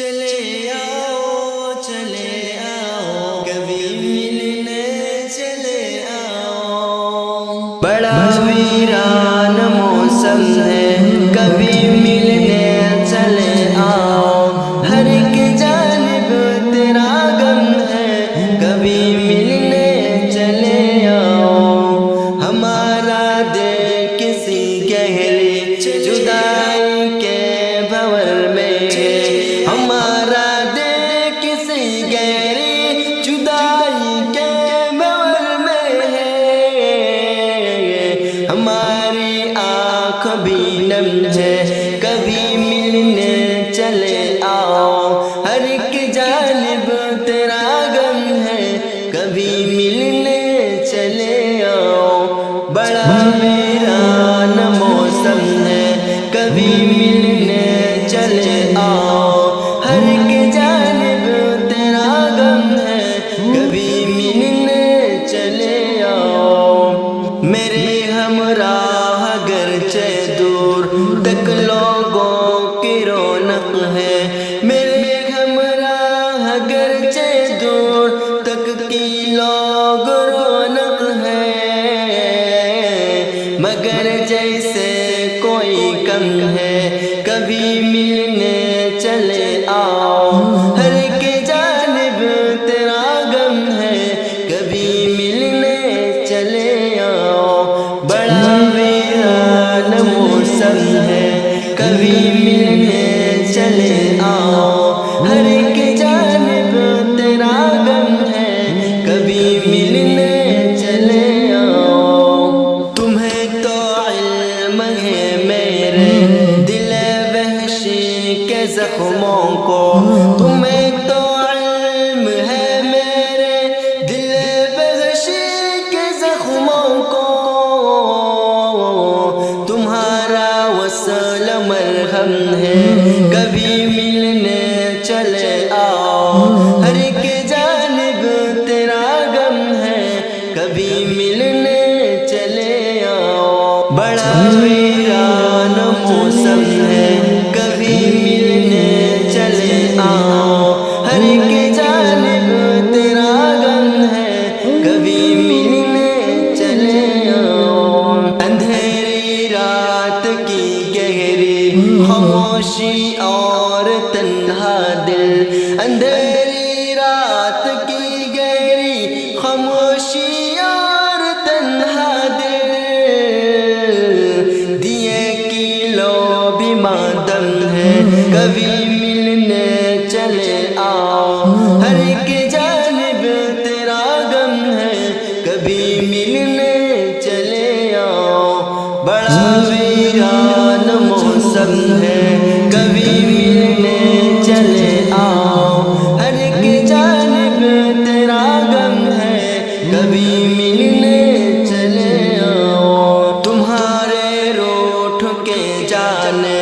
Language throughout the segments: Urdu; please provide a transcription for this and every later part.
چلے آؤ کبھی ملنے چلے آؤ، بڑا ویران موسم ہے کبھی ملنے چلے آؤ، ہر ایک جانب تیرا غم ہے کبھی ملنے چلے آؤ، ہمارا دل کسی گہری جدائی کے بھور میں، ہمارا دل کسی گہری جدائی کے بھور میں ہے، ہماری آنکھ بھی نم ہے کبھی ملنے چلے آؤ، ہر ایک جانب تیرا غم ہے کبھی ملنے چلے آؤ، بڑا ویران موسم ہے کبھی ملنے چلے آؤ، ہر ایک جانب تیرا غم ہے کبھی ملنے چلے آؤ، میرے ہمراہ اگرچہ دور تک لوگوں کی رونق ہے، میرے ہمراہ اگرچہ دور تک کی لوگ رونق ہے، مگر جیسے کوئی کم ہے کبھی ملنے چلے آؤ، ہر ایک جانب تیرا غم ہے کبھی ملنے چلے آؤ، بڑا ویران موسم ہے کبھی ملنے چلے آؤ، ہر ایک جانب تیرا غم ہے کبھی ملنے چلے آؤ، تمہیں تو علم ہے میرے دل وحشی کے زخموں کو، تمہیں تو علم ہے میرے دل وحشی کے زخموں کو، تمہارا وصل مرہم ہے کبھی ملنے چلے آؤ، ہر ایک جانب تیرا غم ہے کبھی ملنے چلے آؤ، بڑا ویران موسم ہے کبھی ملنے چلے آؤ، ہر ایک جانب تیرا غم ہے کبھی ملنے چلے آؤ، اندھیری رات کی گہری خاموشی اور تنہا دل، اندھیری رات کی گہری خاموشی اور تنہا دل، دیے کی لو بھی ماتم ہے کبھی ملنے چلے آؤ، ہر ایک جانب تیرا غم ہے کبھی ملنے چلے آؤ، بڑا ویران موسم ہے کبھی ملنے چلے آؤ، ہر ایک جانب تیرا غم ہے کبھی ملنے چلے آؤ، تمہارے روٹھ کے جانے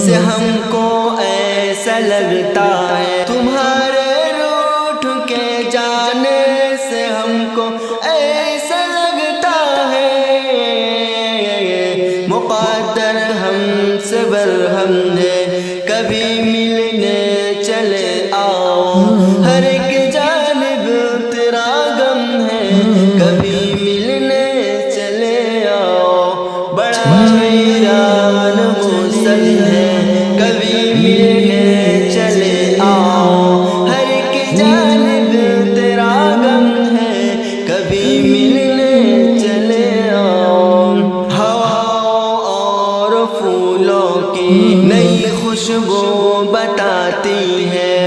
سے ہم کو ایسا لگتا ہے، تمہارے روٹھ کے جانے سے ہم کو ایسا لگتا ہے، مقدر ہم سے برہم ہے کبھی ملنے چلے آؤ، ہر ایک جانب تیرا غم ہے کبھی ملنے چلے آؤ، بڑا ویران موسم ہے کبھی ملنے چلے آؤ، ہر ایک جانب تیرا غم ہے کبھی ملنے چلے آؤ، ہواؤں اور پھولوں کی نئی خوشبو بتاتی ہے